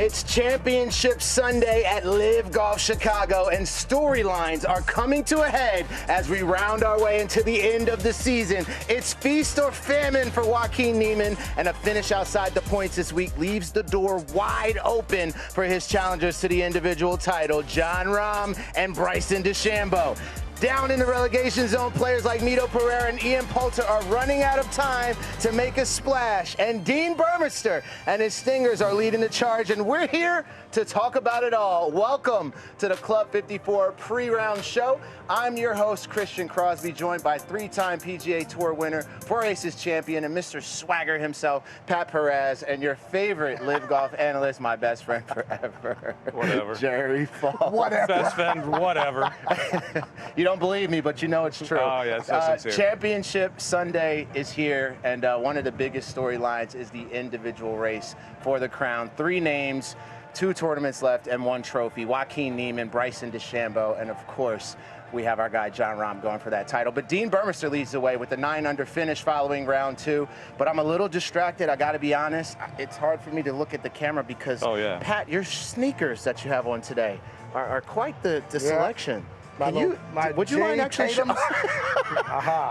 It's Championship Sunday at LIV Golf Chicago, and storylines are coming to a head as we round our way into the end of the season. It's feast or famine for Joaquin Niemann, and a finish outside the points this week leaves the door wide open for his challengers to the individual title, Jon Rahm and Bryson DeChambeau. Down in the relegation zone, players like Mito Pereira and Ian Poulter are running out of time to make a splash. And Dean Burmester and his Stingers are leading the charge, and we're here to talk about it all. Welcome to the Club 54 pre-round show. I'm your host, Christian Crosby, joined by three-time PGA Tour winner, 4 Aces champion, and Mr. Swagger himself, Pat Perez, and your favorite LIV Golf analyst, my best friend forever. Whatever. Jerry Fall. Whatever. Best friend, whatever. You don't believe me, but you know it's true. Oh, yes, that's sincere. Championship Sunday is here, and one of the biggest storylines is the individual race for the crown. 3 names, 2 tournaments left, and 1 trophy. Joaquin Niemann, Bryson DeChambeau, and of course, we have our guy Jon Rahm going for that title. But Dean Burmester leads the way with the 9-under finish following round 2. But I'm a little distracted, I gotta be honest. It's hard for me to look at the camera because, Pat, your sneakers that you have on today are quite the selection. Would you mind actually showing?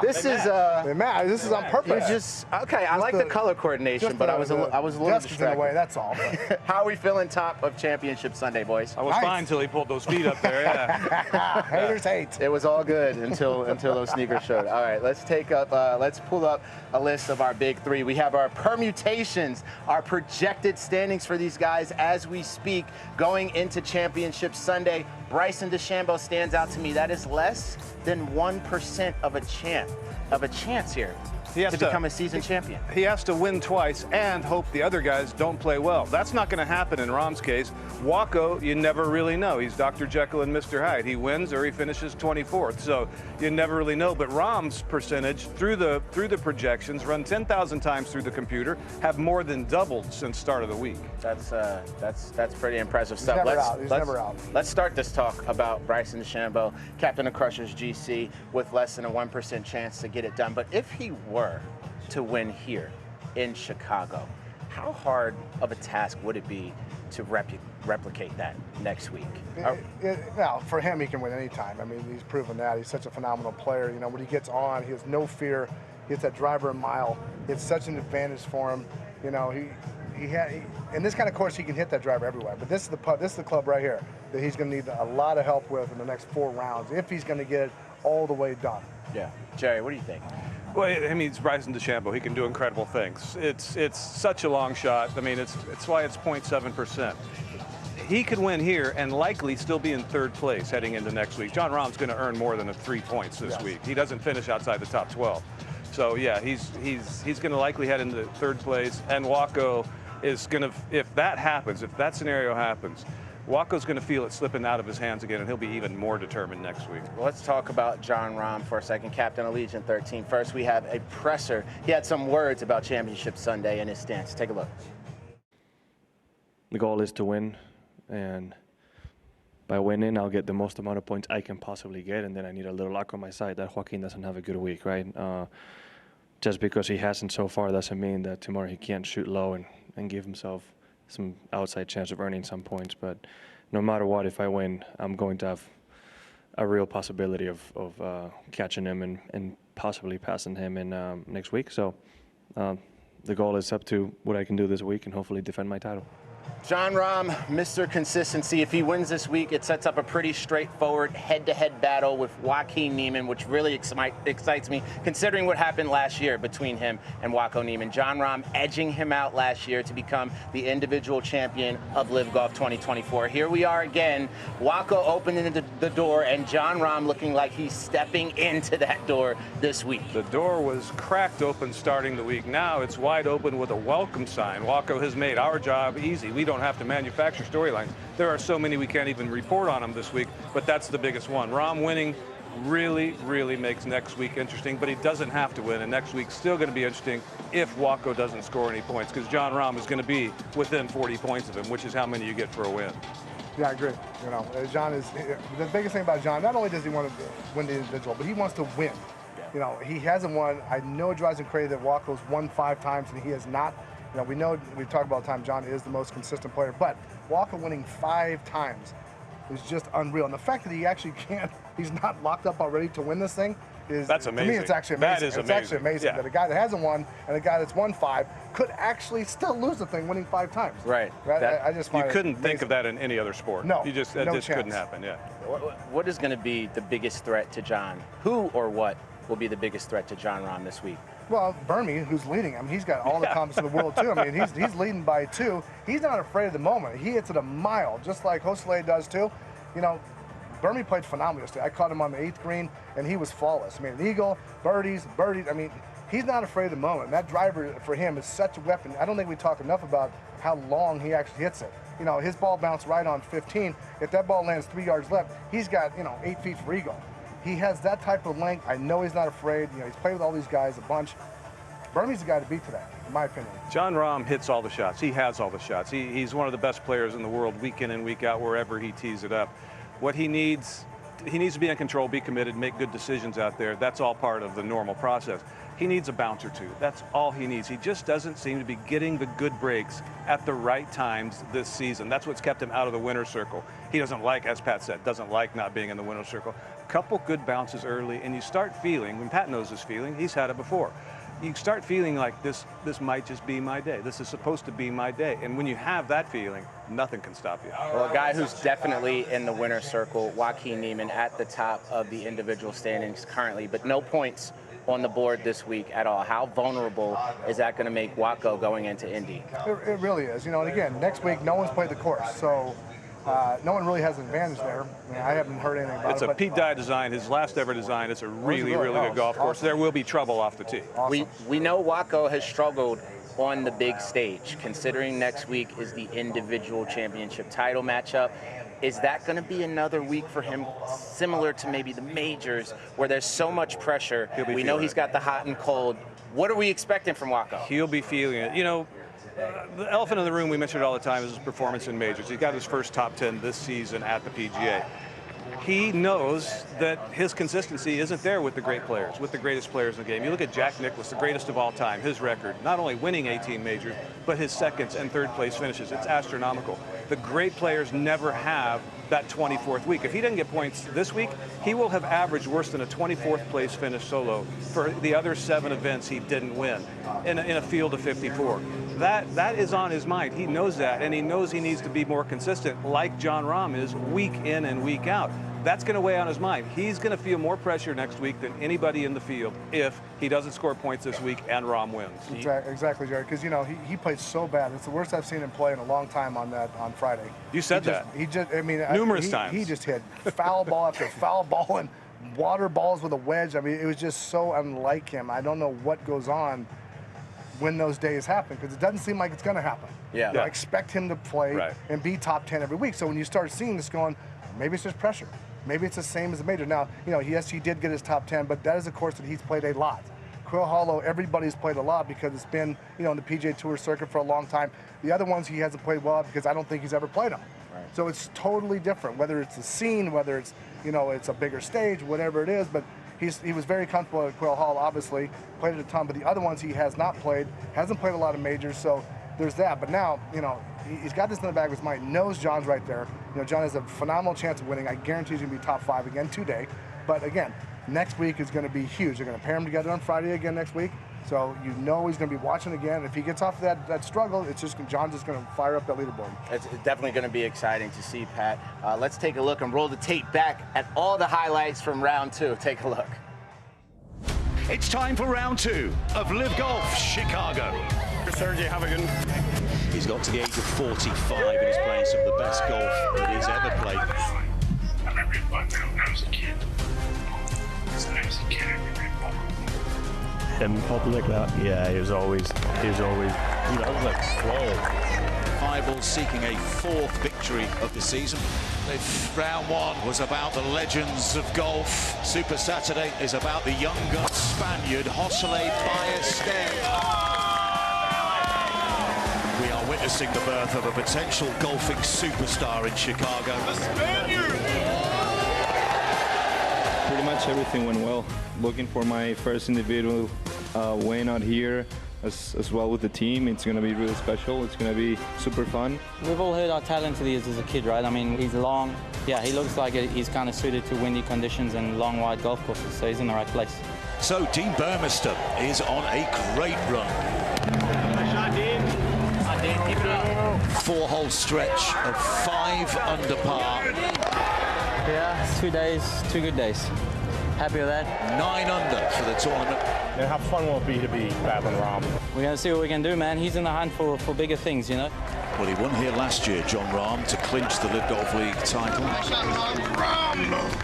This is this is on purpose. Okay. I like the color coordination, but I was a little distracted. In the way, that's all. How are we feeling top of Championship Sunday, boys? I was fine until he pulled those feet up there. Yeah. Haters hate. It was all good until those sneakers showed. All right, let's pull up a list of our big 3. We have our permutations, our projected standings for these guys as we speak going into Championship Sunday. Bryson DeChambeau stands out to me. That is less than 1% of a chance here to become a season champion. He has to win twice and hope the other guys don't play well. That's not going to happen in Rahm's case. Waco, you never really know. He's Dr. Jekyll and Mr. Hyde. He wins or he finishes 24th, so you never really know. But Rahm's percentage through the projections, run 10,000 times through the computer, have more than doubled since start of the week. That's pretty impressive stuff. He's never out. Let's start this talk about Bryson DeChambeau, captain of Crushers GC, with less than a 1% chance to get it done. But if he were to win here in Chicago, how hard of a task would it be to replicate that next week? Well, for him, he can win anytime. I mean, he's proven that. He's such a phenomenal player. You know, when he gets on, he has no fear. He hits that driver a mile. It's such an advantage for him. You know, in this kind of course, he can hit that driver everywhere. But this is the club right here that he's going to need a lot of help with in the next 4 rounds if he's going to get it all the way done. Yeah. Jerry, what do you think? Well, I mean, it's Bryson DeChambeau. He can do incredible things. It's such a long shot. I mean, it's why it's 0.7%. He could win here and likely still be in 3rd place heading into next week. Jon Rahm's going to earn more than 3 points this week. He doesn't finish outside the top 12. So yeah, he's going to likely head into 3rd place. And Waco is going to, if that happens, if that scenario happens, Waco's going to feel it slipping out of his hands again, and he'll be even more determined next week. Well, let's talk about Jon Rahm for a second, captain of Legion 13. First, we have a presser. He had some words about Championship Sunday in his stance. Take a look. The goal is to win, and by winning, I'll get the most amount of points I can possibly get, and then I need a little luck on my side that Joaquin doesn't have a good week, right? Just because he hasn't so far doesn't mean that tomorrow he can't shoot low and give himself some outside chance of earning some points. But no matter what, if I win, I'm going to have a real possibility of catching him and possibly passing him in next week. So the goal is up to what I can do this week and hopefully defend my title. Jon Rahm, Mr. Consistency. If he wins this week, it sets up a pretty straightforward head-to-head battle with Joaquin Niemann, which really excites me, considering what happened last year between him and Joaquin Niemann. Jon Rahm edging him out last year to become the individual champion of LIV Golf 2024. Here we are again, Waco opening the door, and Jon Rahm looking like he's stepping into that door this week. The door was cracked open starting the week. Now it's wide open with a welcome sign. Waco has made our job easy. We don't have to manufacture storylines. There are so many we can't even report on them this week, but that's the biggest one. Rahm winning really, really makes next week interesting, but he doesn't have to win, and next week's still going to be interesting if Waco doesn't score any points, because Jon Rahm is going to be within 40 points of him, which is how many you get for a win. Yeah, I agree. You know, Jon is the biggest thing about Jon. Not only does he want to win the individual, but he wants to win. You know, he hasn't won. I know it drives him crazy that Waco's won 5 times and he has not. You know, we know, we talk about the time Jon is the most consistent player, but Walker winning 5 times is just unreal. And the fact that he actually can't, he's not locked up already to win this thing is, that's amazing. To me, it's actually amazing. That is it's amazing. actually amazing Yeah. that a guy that hasn't won and a guy that's won 5 could actually still lose the thing winning 5 times. Right. I just find You it couldn't amazing. think of that in any other sport. No, You just, no that just chance. couldn't happen, yeah. What is going to be the biggest threat to Jon? Who or what will be the biggest threat to Jon Rahm this week? Well, Bernie, who's leading him, he's got all the confidence in the world too. I mean, he's leading by 2. He's not afraid of the moment. He hits it a mile, just like Jose does too. You know, Bernie played phenomenal yesterday. I caught him on the 8th green, and he was flawless. I mean, an eagle, birdies. I mean, he's not afraid of the moment. And that driver for him is such a weapon. I don't think we talk enough about how long he actually hits it. You know, his ball bounced right on 15. If that ball lands 3 yards left, he's got, 8 feet for eagle. He has that type of length. I know he's not afraid. You know, he's played with all these guys a bunch. Bernie's the guy to beat today, in my opinion. Jon Rahm hits all the shots. He has all the shots. He's one of the best players in the world week in and week out, wherever he tees it up. What he needs to be in control, be committed, make good decisions out there. That's all part of the normal process. He needs a bounce or 2. That's all he needs. He just doesn't seem to be getting the good breaks at the right times this season. That's what's kept him out of the winner's circle. He doesn't like, as Pat said, doesn't like not being in the winner's circle. Couple good bounces early, and you start feeling, when Pat knows this feeling, he's had it before. You start feeling like this might just be my day. This is supposed to be my day. And when you have that feeling, nothing can stop you. Well, a guy who's definitely in the winner's circle, Joaquin Niemann, at the top of the individual standings currently, but no points on the board this week at all. How vulnerable is that going to make Waco going into Indy? It really is. You know, and again, next week, no one's played the course, so no one really has an advantage there. I mean, I haven't heard anything about It's it. a Pete Dye design, his last ever design. It's a really good golf course. Awesome. There will be trouble off the tee. Awesome. We know Waco has struggled on the big stage, considering next week is the individual championship title matchup. Is that going to be another week for him, similar to maybe the majors, where there's so much pressure? We know he's got the hot and cold. What are we expecting from Waco? He'll be feeling it. You know, the elephant in the room, we mention it all the time, is his performance in majors. He got his first top 10 this season at the PGA. He knows that his consistency isn't there with the great players, with the greatest players in the game. You look at Jack Nicklaus, the greatest of all time, his record, not only winning 18 majors, but his seconds and third place finishes. It's astronomical. The great players never have that 24th week. If he doesn't get points this week, he will have averaged worse than a 24th place finish solo for the other 7 events he didn't win in a field of 54. That is on his mind. He knows that, and he knows he needs to be more consistent, like Jon Rahm is week in and week out. That's going to weigh on his mind. He's going to feel more pressure next week than anybody in the field if he doesn't score points this week and Rahm wins. Exactly, Jared, because, you know, he played so bad. It's the worst I've seen him play in a long time on Friday. You said that. Numerous times. He just hit foul ball after foul ball and water balls with a wedge. I mean, it was just so unlike him. I don't know what goes on when those days happen, because it doesn't seem like it's going to happen. Yeah. I expect him to play and be top 10 every week. So when you start seeing this going, maybe it's just pressure. Maybe it's the same as the major. Now, you know, yes, he did get his top 10, but that is a course that he's played a lot. Quail Hollow, everybody's played a lot because it's been, you know, in the PGA Tour circuit for a long time. The other ones he hasn't played well because I don't think he's ever played them. Right. So it's totally different, whether it's the scene, whether it's, you know, it's a bigger stage, whatever it is. But he was very comfortable at Quail Hollow, obviously, played it a ton. But the other ones he has not played, hasn't played a lot of majors. So there's that. But now, you know, he's got this in the back of his mind, knows Jon's right there. You know, Jon has a phenomenal chance of winning. I guarantee he's going to be top 5 again today. But again, next week is going to be huge. They're going to pair him together on Friday again next week. So you know he's going to be watching again. If he gets off that struggle, it's just Jon's just going to fire up that leaderboard. It's definitely going to be exciting to see, Pat. Let's take a look and roll the tape back at all the highlights from round 2. Take a look. It's time for round 2 of LIV Golf Chicago. Sergey, have a good one. He's got to the age of 45 and he's playing some of the best golf that he's ever played. I remember it when I was a kid. In public, he was always, you know, like 12. 5 balls seeking a 4th victory of the season. If round 1 was about the legends of golf, Super Saturday is about the younger Spaniard, Jose Ballester. We are witnessing the birth of a potential golfing superstar in Chicago. Pretty much everything went well. Looking for my first individual win out here. as well with the team. It's going to be really special. It's going to be super fun. We've all heard how talented he is as a kid, right? I mean, he's long. Yeah, he looks like he's kind of suited to windy conditions and long, wide golf courses, so he's in the right place. So Dean Burmester is on a great run. Keep it up. 4-hole stretch of 5 under par. Yeah, 2 days, 2 good days. Happy with that. 9 under for the tournament. And how fun will it be to be battling Rahm? We're going to see what we can do, man. He's in the hunt for bigger things, you know. Well, he won here last year, Jon Rahm, to clinch the LIV Golf League title.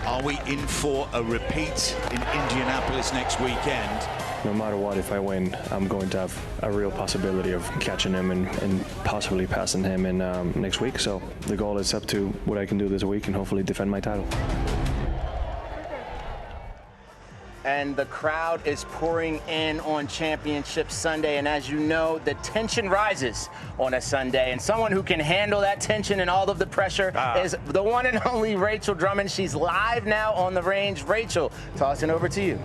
Are we in for a repeat in Indianapolis next weekend? No matter what, if I win, I'm going to have a real possibility of catching him and possibly passing him in next week. So the goal is up to what I can do this week and hopefully defend my title. And the crowd is pouring in on Championship Sunday. And as you know, the tension rises on a Sunday. And someone who can handle that tension and all of the pressure is the one and only Rachel Drummond. She's live now on the range. Rachel, tossing over to you.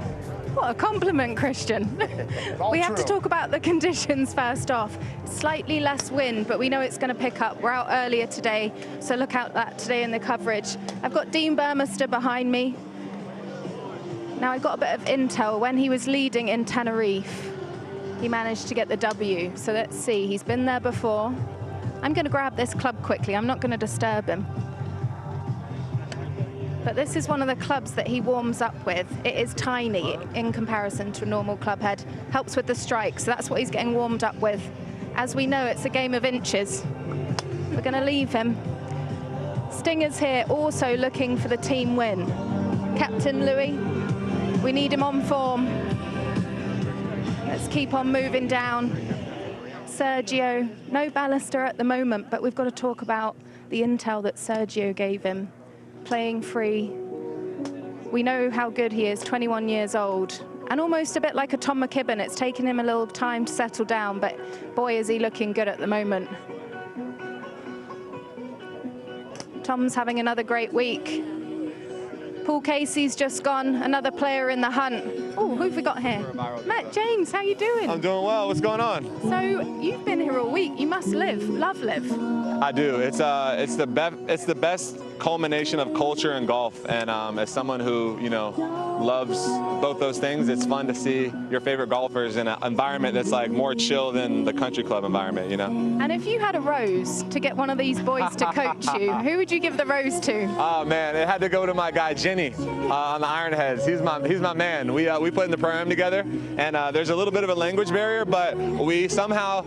What a compliment, Christian. We have to talk about the conditions first off. Slightly less wind, but we know it's going to pick up. We're out earlier today, so look out that today in the coverage. I've got Dean Burmester behind me. Now, I got a bit of intel. When he was leading in Tenerife, he managed to get the W. So let's see. He's been there before. I'm going to grab this club quickly. I'm not going to disturb him. But this is one of the clubs that he warms up with. It is tiny in comparison to a normal club head. Helps with the strike, so that's what he's getting warmed up with. As we know, it's a game of inches. We're going to leave him. Stinger's here, also looking for the team win. Captain Louis, we need him on form. Let's keep on moving down. Sergio, no baluster at the moment, but we've got to talk about the intel that Sergio gave him. Playing free. We know how good he is, 21 years old. And almost a bit like a Tom McKibben, it's taken him a little time to settle down, but boy, is he looking good at the moment. Tom's having another great week. Paul Casey's just gone, another player in the hunt. Oh, who've we got here? Matt James, how you doing? I'm doing well. What's going on? So you've been here all week. You must love LIV. I do. It's the best culmination of culture and golf. And as someone who loves both those things, it's fun to see your favorite golfers in an environment that's like more chill than the country club environment. And if you had a rose to get one of these boys to coach you, who would you give the rose to? Oh man, it had to go to my guy Jenny on the Ironheads. He's my man. We played in the program together, and there's a little bit of a language barrier, but we somehow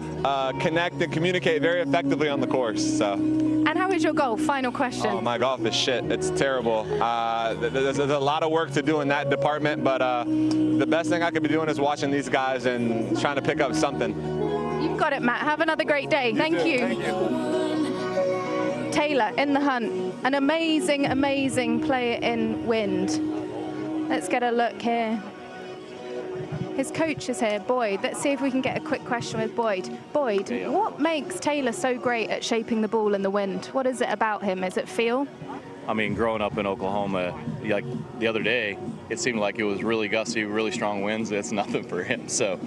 connect and communicate very effectively on the course. So. And how is your golf? Final question. Oh, my golf is shit. It's terrible. There's a lot of work to do in that department, but the best thing I could be doing is watching these guys and trying to pick up something. You've got it, Matt. Have another great day. Thank you. Thank you. Taylor in the hunt. An amazing, amazing player in wind. Let's get a look here. His coach is here, Boyd. Let's see if we can get a quick question with Boyd. Boyd, what makes Taylor so great at shaping the ball in the wind? What is it about him? Is it feel? I mean, growing up in Oklahoma, like the other day, it seemed like it was really gusty, really strong winds. It's nothing for him. So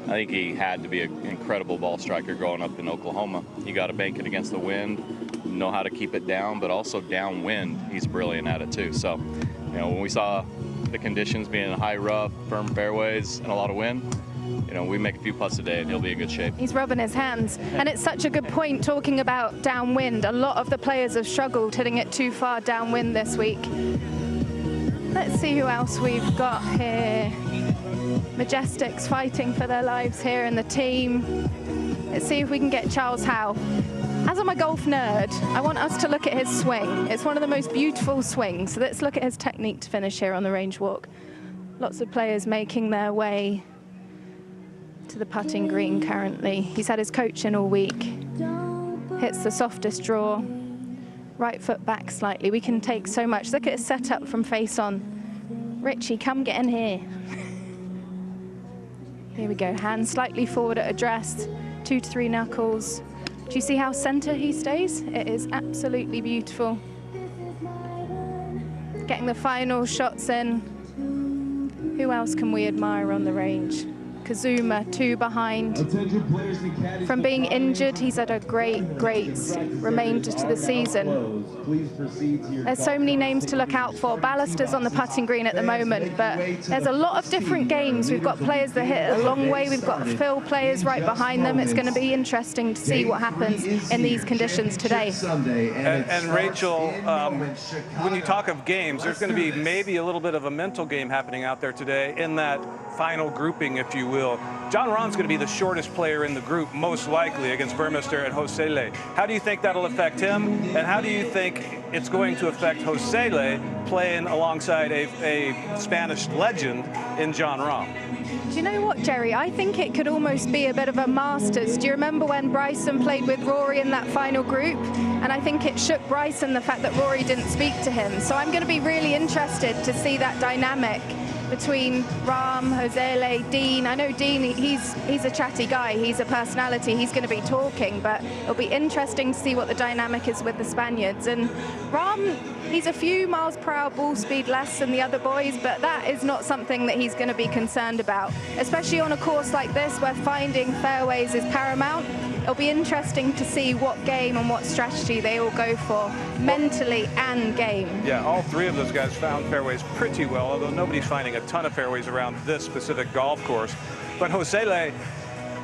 I think he had to be an incredible ball striker growing up in Oklahoma. You got to bank it against the wind, know how to keep it down, but also downwind, he's brilliant at it too. So, when we saw the conditions being high rough, firm fairways, and a lot of wind, we make a few putts a day and he'll be in good shape. He's rubbing his hands. And it's such a good point talking about downwind. A lot of the players have struggled hitting it too far downwind this week. Let's see who else we've got here. Majestics fighting for their lives here in the team. Let's see if we can get Charles Howe. As I'm a golf nerd, I want us to look at his swing. It's one of the most beautiful swings. So let's look at his technique to finish here on the range walk. Lots of players making their way to the putting green currently. He's had his coach in all week. Hits the softest draw. Right foot back slightly. We can take so much. Look at his setup from face on. Richie, come get in here. Here we go. Hands slightly forward at address. 2 to 3 knuckles. Do you see how center he stays? It is absolutely beautiful. Getting the final shots in. Who else can we admire on the range? Kazuma 2 behind. From being injured, he's had a great remainder to the season. There's so many names to look out for. Ballister's on the putting green at the moment, but there's a lot of different games. We've got players that hit a long way. We've got Phil players right behind them. It's going to be interesting to see what happens in these conditions today. And Rachel, when you talk of games, there's going to be maybe a little bit of a mental game happening out there today in that final grouping, if you will. Jon Rahm's going to be the shortest player in the group, most likely, against Burmester and Josele. How do you think that'll affect him? And how do you think it's going to affect Josele playing alongside a Spanish legend in Jon Rahm? Do you know what, Jerry? I think it could almost be a bit of a Masters. Do you remember when Bryson played with Rory in that final group? And I think it shook Bryson, the fact that Rory didn't speak to him. So I'm going to be really interested to see that dynamic between Rahm, Josele, Dean. I know Dean, he's a chatty guy, he's a personality, he's going to be talking, but it'll be interesting to see what the dynamic is with the Spaniards. And Rahm, he's a few miles per hour ball speed less than the other boys, but that is not something that he's going to be concerned about, especially on a course like this where finding fairways is paramount. It'll be interesting to see what game and what strategy they all go for, mentally and game. Yeah, all three of those guys found fairways pretty well, although nobody's finding a ton of fairways around this specific golf course. But Josele,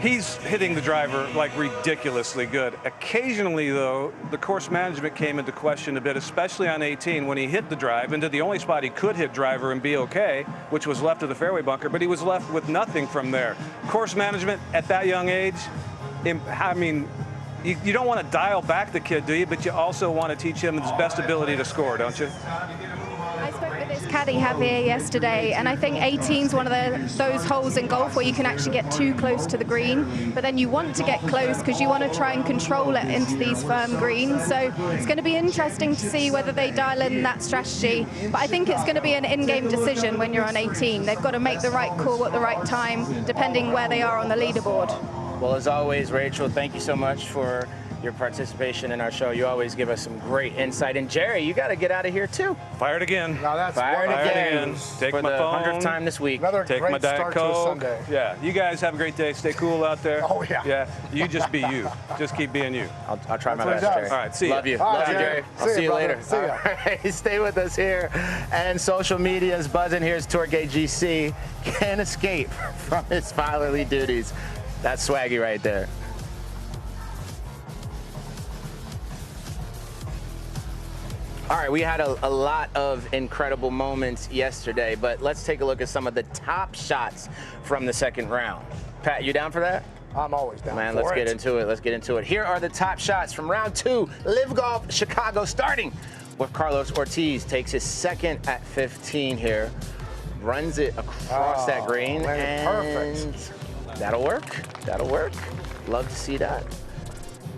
he's hitting the driver like ridiculously good. Occasionally, though, the course management came into question a bit, especially on 18 when he hit the drive into the only spot he could hit driver and be okay, which was left of the fairway bunker, but he was left with nothing from there. Course management at that young age, I mean, you don't want to dial back the kid, do you? But you also want to teach him his best ability to score, don't you? I spoke with his caddy, Javier, yesterday, and I think 18's one of those holes in golf where you can actually get too close to the green, but then you want to get close because you want to try and control it into these firm greens. So it's going to be interesting to see whether they dial in that strategy. But I think it's going to be an in-game decision when you're on 18. They've got to make the right call at the right time, depending where they are on the leaderboard. Well, as always, Rachel, thank you so much for your participation in our show. You always give us some great insight. And Jerry, you got to get out of here too. Fired again. Now that's Fired again. Take for my the phone. 100th time this week. Another Take great my Diet start to a Coke. Sunday. Yeah, you guys have a great day. Stay cool out there. Oh, yeah. Yeah, you just be you. Just keep being you. I'll try my That's best, what it Jerry. does. All right, see ya. Love you. All right, Love you, Jerry. Jerry. I'll See see ya, you brother. later. See ya. All right, stay with us here. And social media is buzzing. Here's Tourgate GC. Can't escape from his fatherly duties. That's swaggy right there. All right, we had a lot of incredible moments yesterday, but let's take a look at some of the top shots from the second round. Pat, you down for that? I'm always down Man, for let's it. get into it. Let's get into it. Here are the top shots from round 2, LIV Golf Chicago, starting with Carlos Ortiz. Takes his second at 15 here. Runs it across that green. Perfect. That'll work. That'll work. Love to see that.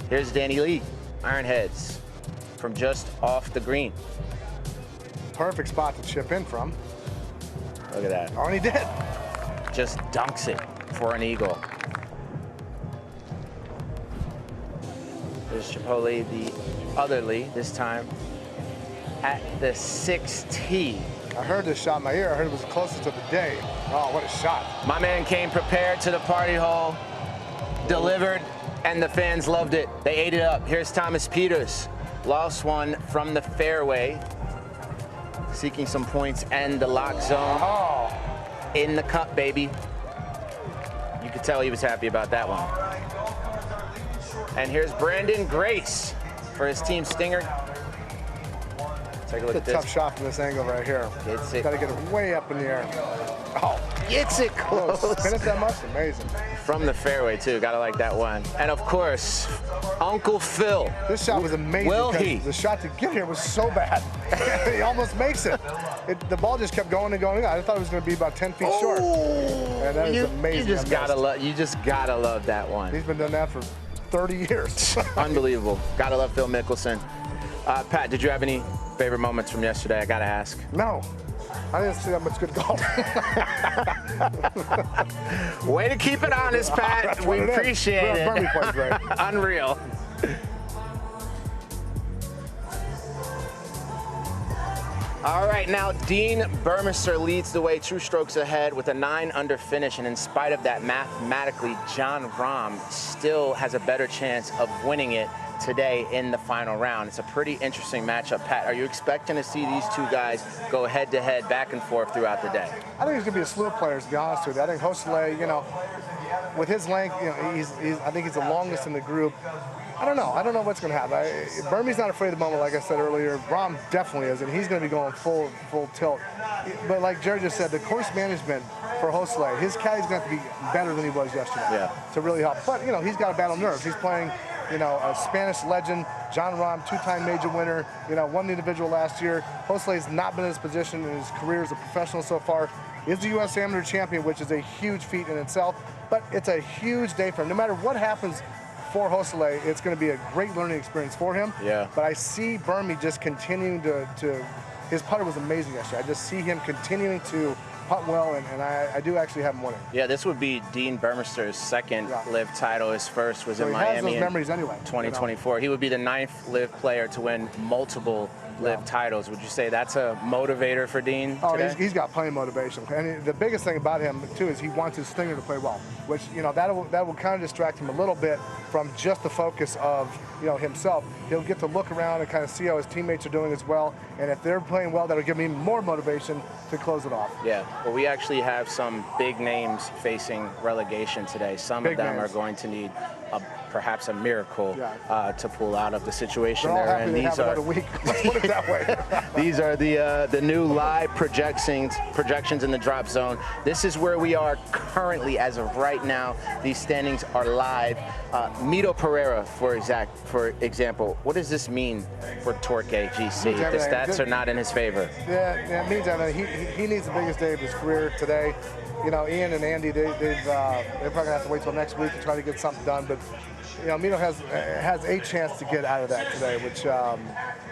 Here's Danny Lee, iron heads from just off the green. Perfect spot to chip in from. Look at that. Oh, and he did. Just dunks it for an eagle. There's Chipotle, the other Lee, this time at the 6th tee. I heard this shot in my ear. I heard it was the closest of the day. Oh, what a shot. My man came prepared to the party hole, delivered, and the fans loved it. They ate it up. Here's Thomas Peters. Lost one from the fairway, seeking some points and the lock zone. Oh. In the cup, baby. You could tell he was happy about that one. And here's Brandon Grace for his team Stinger. Take a look at It's a this. tough shot from this angle right here. Gets it. Got to get it way up in the air. Oh, Gets it close. finish that much? Amazing. From the fairway, too. Gotta like that one. And of course, Uncle Phil. This shot was amazing. Will because he? The shot to get here was so bad. He almost makes it. The ball just kept going and going. I thought it was going to be about 10 feet short. And that is amazing. You just gotta love that one. He's been doing that for 30 years. Unbelievable. Gotta love Phil Mickelson. Pat, did you have any favorite moments from yesterday? I gotta ask. No. I didn't see that much good golf. Way to keep it honest, Pat. That's We what it is. appreciate it. Bernie plays great. Unreal. All right, now Dean Burmester leads the way 2 strokes ahead with a 9-under finish, and in spite of that, mathematically, Jon Rahm still has a better chance of winning it today in the final round. It's a pretty interesting matchup. Pat, are you expecting to see these 2 guys go head-to-head, back and forth throughout the day? I think it's going to be a slew of players, to be honest with you. I think Hossele, you know, with his length, you know, I think he's the longest in the group. I don't know. I don't know what's going to happen. Burmie's not afraid of the moment, like I said earlier. Rahm definitely is, and he's going to be going full tilt. But like Jared just said, the course management for Hossele, his caddy's going to have to be better than he was yesterday to really help. But, you know, he's got to battle nerves. He's playing, you know, a Spanish legend, Jon Rahm, 2-time major winner, you know, won the individual last year. Hossele's not been in this position in his career as a professional so far. Is the U.S. Amateur champion, which is a huge feat in itself, but it's a huge day for him. No matter what happens for Hossele, it's going to be a great learning experience for him. Yeah. But I see Burmie just continuing to his putter was amazing yesterday. I just see him continuing to putt well, and I do actually have him winning. Yeah, this would be Dean Burmester's second LIV title. His first was in Miami has those memories anyway, 2024. You know? He would be the 9th LIV player to win multiple LIV titles. Would you say that's a motivator for Dean today? He's got plenty of motivation. And the biggest thing about him, too, is he wants his stinger to play well, which, you know, that will kind of distract him a little bit from just the focus of, you know, himself. He'll get to look around and kind of see how his teammates are doing as well. And if they're playing well, that'll give him even more motivation to close it off. Yeah, well, we actually have some big names facing relegation today. Some of them are going to need perhaps a miracle to pull out of the situation they're in. These are week. Let's put it that way. These are the new live projections in the drop zone. This is where we are currently as of right now. These standings are live. Mito Pereira, for example, what does this mean for Torque GC? The stats are not in his favor. Yeah, it means that he needs the biggest day of his career today. You know, Ian and Andy, they're probably gonna have to wait till next week to try to get something done. But you know, Mito has a chance to get out of that today, which you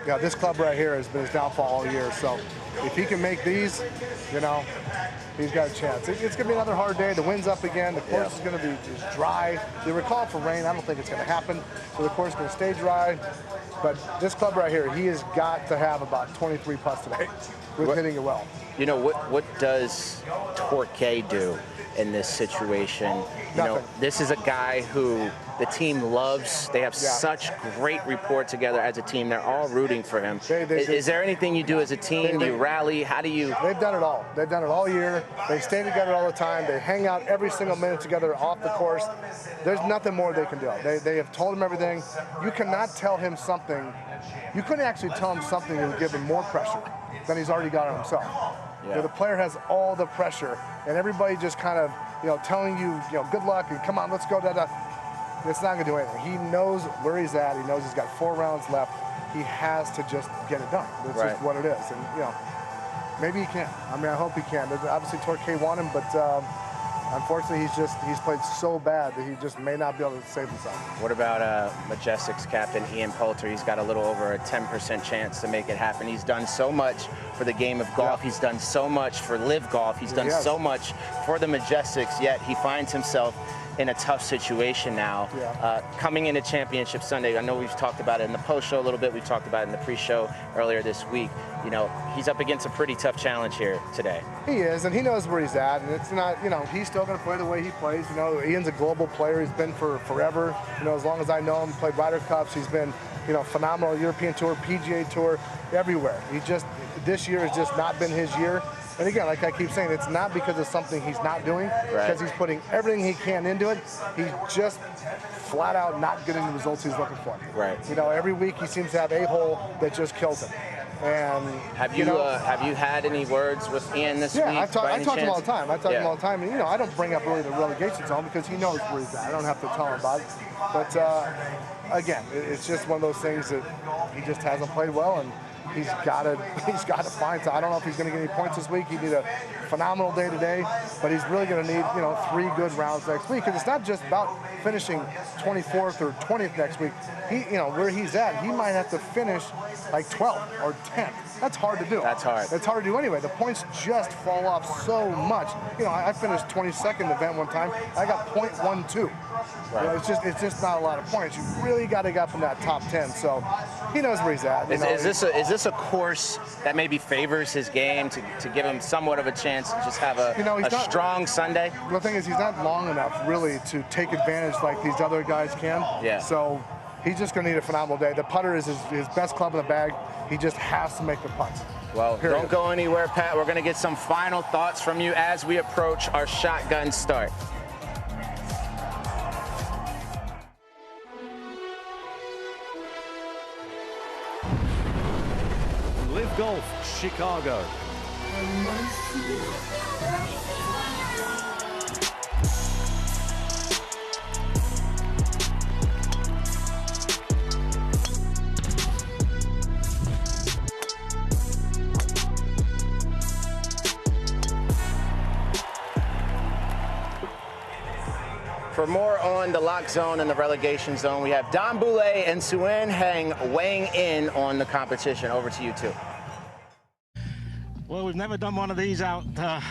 know, this club right here has been his downfall all year. So if he can make these, you know, he's got a chance. It's gonna be another hard day. The wind's up again. The course is gonna be just dry. They were called for rain. I don't think it's gonna happen. So the course is gonna stay dry. But this club right here, he has got to have about 23 putts today with hitting it well. You know, what does Torque do in this situation? You know, this is a guy who the team loves. They have such great rapport together as a team. They're all rooting for him. Is there anything you do as a team? Do you rally? How do you? They've done it all. They've done it all year. They stay together all the time. They hang out every single minute together off the course. There's nothing more they can do. They have told him everything. You cannot tell him something. You couldn't actually tell him something that would give him more pressure than he's already got on himself. Yeah. You know, the player has all the pressure, and everybody just kind of, you know, telling you, you know, good luck and come on, let's go, da-da. It's not going to do anything. He knows where he's at. He knows he's got 4 rounds left. He has to just get it done. That's just what it is. And, you know, maybe he can. I mean, I hope he can. Obviously, Torque won him, but unfortunately, he's played so bad that he just may not be able to save himself. What about Majestic's captain, Ian Poulter? He's got a little over a 10% chance to make it happen. He's done so much for the game of golf. He's done so much for LIV Golf. He's done so much for the Majestics, yet he finds himself in a tough situation now. Coming into Championship Sunday, I know we've talked about it in the post-show a little bit. We've talked about it in the pre-show earlier this week. You know, he's up against a pretty tough challenge here today. He is, and he knows where he's at, and it's not, you know, he's still going to play the way he plays. You know, Ian's a global player. He's been for forever. You know, as long as I know him, played Ryder Cups. He's been, you know, phenomenal European Tour, PGA Tour, everywhere. This year has just not been his year. And again, like I keep saying, it's not because of something he's not doing, because he's putting everything he can into it. He's just flat out not getting the results he's looking for. You know, every week he seems to have a hole that just kills him. And have you had any words with Ian this week? Yeah, I talk to him all the time. I talk to him all the time, and you know, I don't bring up really the relegation zone because he knows where he's at. I don't have to tell him about it. But again, it's just one of those things that he just hasn't played well, and he's got to find. So I don't know if he's going to get any points this week. He need a phenomenal day today, but he's really going to need, you know, 3 good rounds next week. Because it's not just about finishing 24th or 20th next week. You know, where he's at, he might have to finish like 12th or 10th. That's hard to do. That's hard. It's hard to do anyway. The points just fall off so much. You know, I finished 22nd event one time. I got .12. Right. You know, it's just not a lot of points. You really got to get up in that top 10. So he knows where he's at. Is this a course that maybe favors his game to give him somewhat of a chance to just have a strong Sunday? The thing is, he's not long enough really to take advantage like these other guys can. Yeah. So he's just going to need a phenomenal day. The putter is his best club in the bag. He just has to make the putts. Well, don't go anywhere, Pat. We're going to get some final thoughts from you as we approach our shotgun start. LIV Golf Chicago. For more on the lock zone and the relegation zone, we have Dom Boulay and Suen Heng weighing in on the competition. Over to you two. Well, we've never done one of these out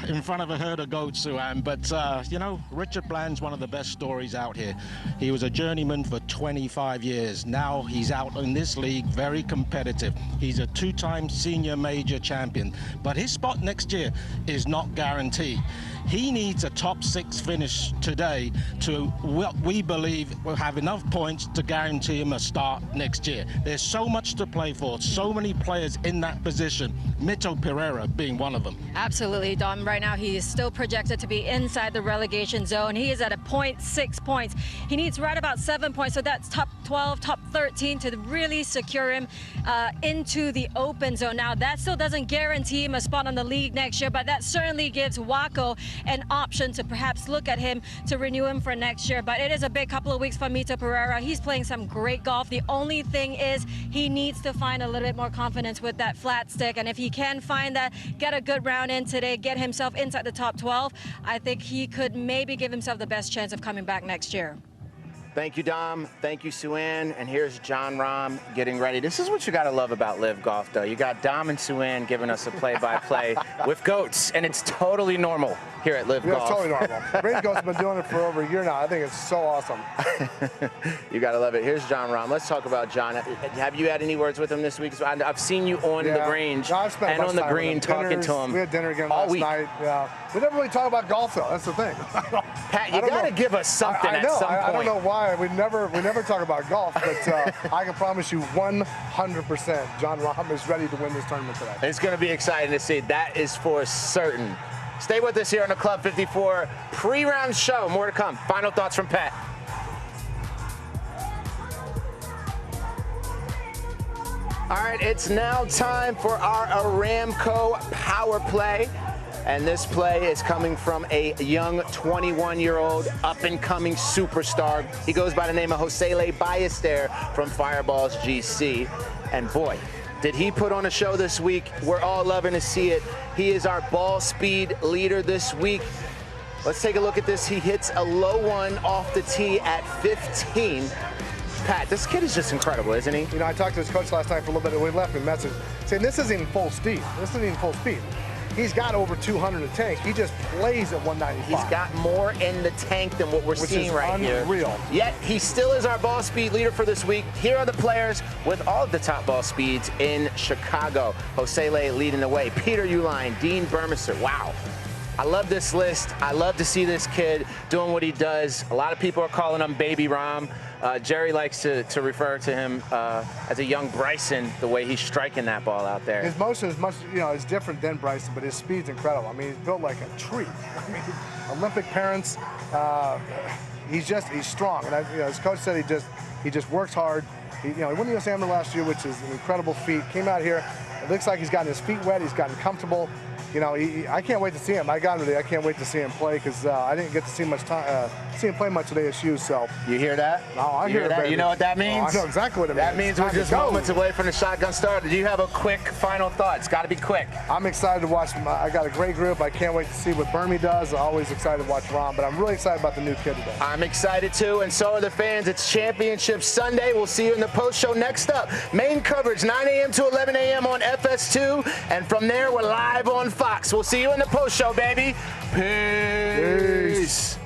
in front of a herd of goats, Suan, but, you know, Richard Bland's one of the best stories out here. He was a journeyman for 25 years. Now he's out in this league, very competitive. He's a two-time senior major champion, but his spot next year is not guaranteed. He needs a top 6 finish today to what we believe will have enough points to guarantee him a start next year. There's so much to play for, so many players in that position, Mito Pereira being one of them. Absolutely, Dom. Right now he is still projected to be inside the relegation zone. He is at a 0.6 points. He needs right about 7 points, so that's top 12, top 13 to really secure him into the open zone. Now that still doesn't guarantee him a spot on the league next year, but that certainly gives Waco an option to perhaps look at him to renew him for next year. But it is a big couple of weeks for Mito Pereira. He's playing some great golf. The only thing is he needs to find a little bit more confidence with that flat stick, and if he can find that, get a good round in today, get himself inside the top 12, I think he could maybe give himself the best chance of coming back next year. Thank you, Dom. Thank you, Suen. And here's Jon Rahm getting ready. This is what you got to love about LIV Golf, though. You got Dom and Suen giving us a play-by-play with goats, and it's totally normal here at LIV Golf. It's totally normal. Range Goats have been doing it for over a year now. I think it's so awesome. You got to love it. Here's Jon Rahm. Let's talk about Jon. Have you had any words with him this week? I've seen you on the range and on the green talking to him. We had dinner again last night. Yeah. We never really talk about golf, though. That's the thing. Pat, you got to give us something at some point. I don't know why. We never talk about golf, but I can promise you 100% Jon Rahm is ready to win this tournament today. It's going to be exciting to see. That is for certain. Stay with us here on the Club 54 pre-round show. More to come. Final thoughts from Pat. All right, it's now time for our Aramco Power Play. And this play is coming from a young 21-year-old up-and-coming superstar. He goes by the name of Josele Ballester from Fireballs GC. And boy, did he put on a show this week. We're all loving to see it. He is our ball speed leader this week. Let's take a look at this. He hits a low one off the tee at 15. Pat, this kid is just incredible, isn't he? You know, I talked to his coach last night for a little bit, and we left him a message saying this isn't even full speed. This isn't even full speed. He's got over 200 in the tank. He just plays at 195. He's got more in the tank than what we're seeing right here. Unreal. Yet he still is our ball speed leader for this week. Here are the players with all of the top ball speeds in Chicago. Josele leading the way. Peter Uihlein, Dean Burmester. Wow. I love this list. I love to see this kid doing what he does. A lot of people are calling him Baby Rahm. Jerry likes to refer to him as a young Bryson, the way he's striking that ball out there. His motion is much, is different than Bryson, but his speed's incredible. I mean, he's built like a tree. I mean, Olympic parents. He's strong, and his coach said he just works hard. He won the US Amateur last year, which is an incredible feat. Came out here. It looks like he's gotten his feet wet. He's gotten comfortable. I can't wait to see him. I got him today. I can't wait to see him play because I didn't get to see him play much today at SU. So you hear that? No, I hear that. You know what that means? I know exactly what it means. That means we're just moments away from the shotgun start. Do you have a quick final thought? It's got to be quick. I'm excited to watch. I got a great group. I can't wait to see what Burmy does. I'm always excited to watch Rahm, but I'm really excited about the new kid today. I'm excited too, and so are the fans. It's Championship Sunday. We'll see you in the post show next up. Main coverage 9 a.m. to 11 a.m. on FS2, and from there we're live on Fox. We'll see you in the post show, baby. Peace.